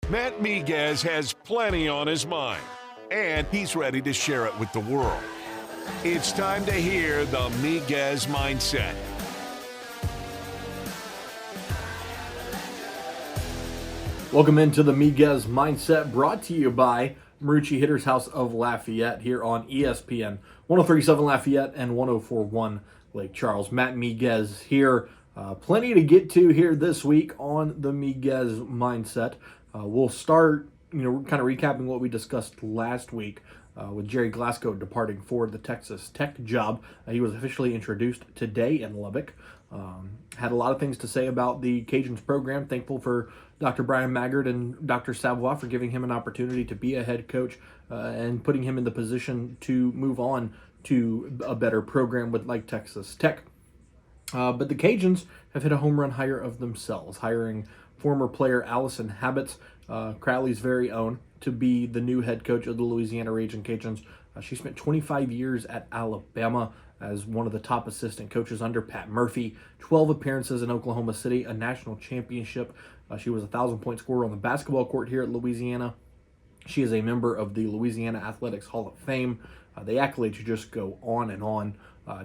Matt Miguez has plenty on his mind, and he's ready to share it with the world. It's time to hear the Miguez Mindset. Welcome into the Miguez Mindset, brought to you by Marucci Hitters House of Lafayette here on ESPN 103.7 Lafayette and 104.1 Lake Charles. Matt Miguez here. Plenty to get to here this week on the Miguez Mindset. We'll start, kind of recapping what we discussed last week with Jerry Glasgow departing for the Texas Tech job. He was officially introduced today in Lubbock. Had a lot of things to say about the Cajuns program. Thankful for Dr. Brian Maggard and Dr. Savoie for giving him an opportunity to be a head coach and putting him in the position to move on to a better program like Texas Tech. But the Cajuns have hit a home run hire of themselves, hiring former player Allison Habits, Crowley's very own, to be the new head coach of the Louisiana Raging Cajuns. She spent 25 years at Alabama as one of the top assistant coaches under Pat Murphy, 12 appearances in Oklahoma City, a national championship. She was a 1,000-point scorer on the basketball court here at Louisiana. She is a member of the Louisiana Athletics Hall of Fame. The accolades just go on and on.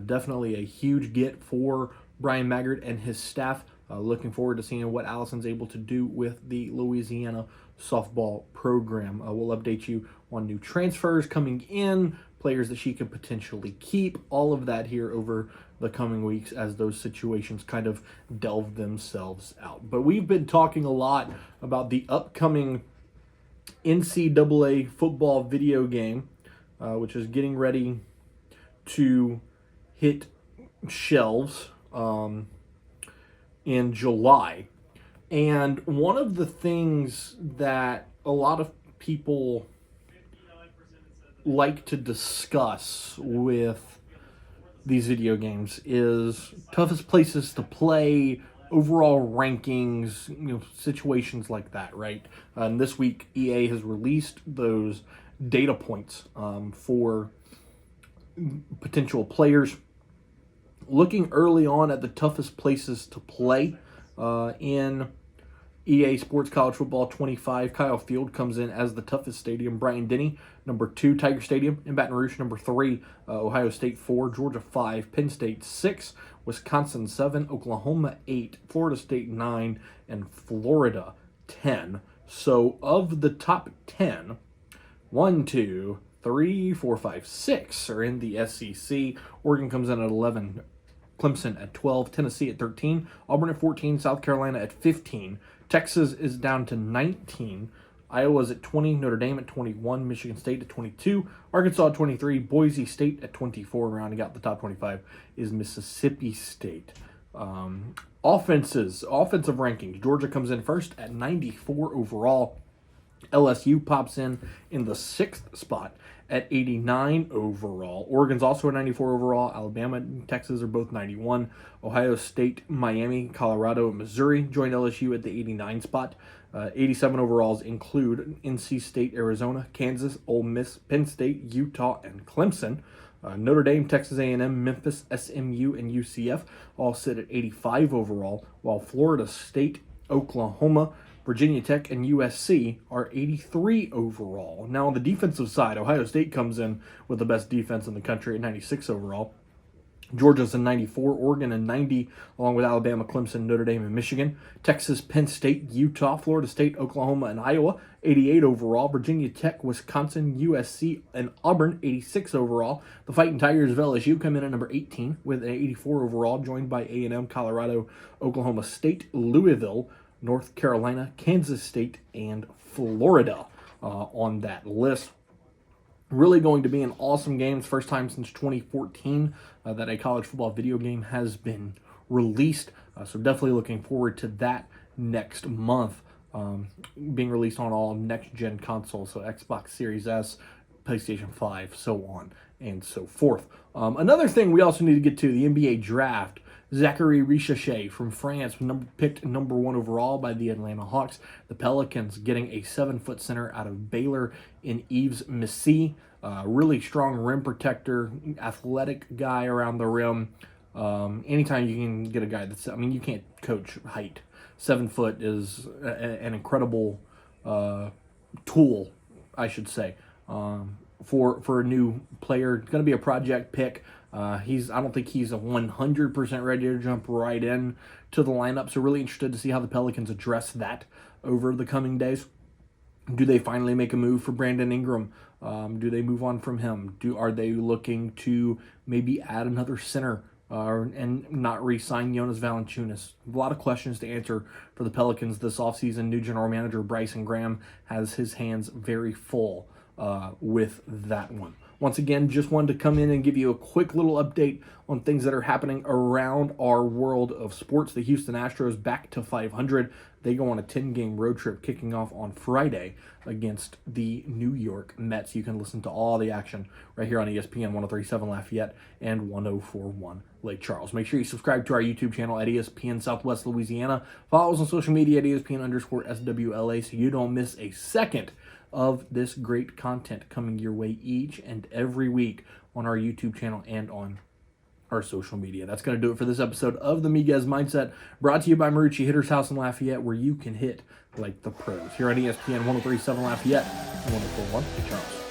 Definitely a huge get for Brian Maggard and his staff. Looking forward to seeing what Allison's able to do with the Louisiana softball program. We'll update you on new transfers coming in, players that she could potentially keep, all of that here over the coming weeks as those situations kind of delve themselves out. But we've been talking a lot about the upcoming NCAA football video game, which is getting ready to hit shelves in July. And one of the things that a lot of people like to discuss with these video games is toughest places to play, overall rankings, situations like that, right? And this week, EA has released those data points for potential players. Looking early on at the toughest places to play in EA Sports College Football 25, Kyle Field comes in as the toughest stadium. Bryant-Denny, number 2, Tiger Stadium in Baton Rouge, number 3, Ohio State 4, Georgia 5, Penn State 6, Wisconsin 7, Oklahoma 8, Florida State 9, and Florida 10. So of the top 10, 1, 2, 3, 4, 5, 6 are in the SEC. Oregon comes in at 11, Clemson at 12, Tennessee at 13, Auburn at 14, South Carolina at 15, Texas is down to 19, Iowa's at 20, Notre Dame at 21, Michigan State at 22, Arkansas at 23, Boise State at 24, and rounding out the top 25 is Mississippi State. Offensive rankings, Georgia comes in first at 94 overall. LSU pops in the 6th spot at 89 overall. Oregon's also at 94 overall. Alabama and Texas are both 91. Ohio State, Miami, Colorado, and Missouri join LSU at the 89 spot. 87 overalls include NC State, Arizona, Kansas, Ole Miss, Penn State, Utah, and Clemson. Notre Dame, Texas A&M, Memphis, SMU, and UCF all sit at 85 overall, while Florida State, Oklahoma, Virginia Tech, and USC are 83 overall. Now, on the defensive side, Ohio State comes in with the best defense in the country at 96 overall. Georgia's in 94, Oregon in 90, along with Alabama, Clemson, Notre Dame, and Michigan. Texas, Penn State, Utah, Florida State, Oklahoma, and Iowa, 88 overall. Virginia Tech, Wisconsin, USC, and Auburn, 86 overall. The Fighting Tigers of LSU come in at number 18 with an 84 overall, joined by A&M, Colorado, Oklahoma State, Louisville, North Carolina, Kansas State, and Florida on that list. Really going to be an awesome game. It's the first time since 2014 that a college football video game has been released. So definitely looking forward to that next month. Being released on all next-gen consoles, so Xbox Series S, PlayStation 5, so on and so forth. Another thing we also need to get to, the NBA draft. Zachary Richache from France, picked number 1 overall by the Atlanta Hawks. The Pelicans getting a 7-foot center out of Baylor in Yves Missi. Really strong rim protector, athletic guy around the rim. Anytime you can get a guy you can't coach height. 7 foot is an incredible tool, I should say, for a new player. It's going to be a project pick. I don't think he's 100% ready to jump right in to the lineup. So really interested to see how the Pelicans address that over the coming days. Do they finally make a move for Brandon Ingram? Do they move on from him? Are they looking to maybe add another center and not re-sign Jonas Valanciunas? A lot of questions to answer for the Pelicans this offseason. New general manager Bryson Graham has his hands very full with that one. Once again, just wanted to come in and give you a quick little update on things that are happening around our world of sports. The Houston Astros back to 500. They go on a 10-game road trip kicking off on Friday against the New York Mets. You can listen to all the action right here on ESPN 103.7 Lafayette and 104.1 Lake Charles. Make sure you subscribe to our YouTube channel at ESPN Southwest Louisiana. Follow us on social media at ESPN_SWLA so you don't miss a second of this great content coming your way each and every week on our YouTube channel and on our social media. That's going to do it for this episode of the Miguez Mindset, brought to you by Marucci Hitter's House in Lafayette, where you can hit like the pros. Here on ESPN 103.7 Lafayette and 104.1 Lake Charles.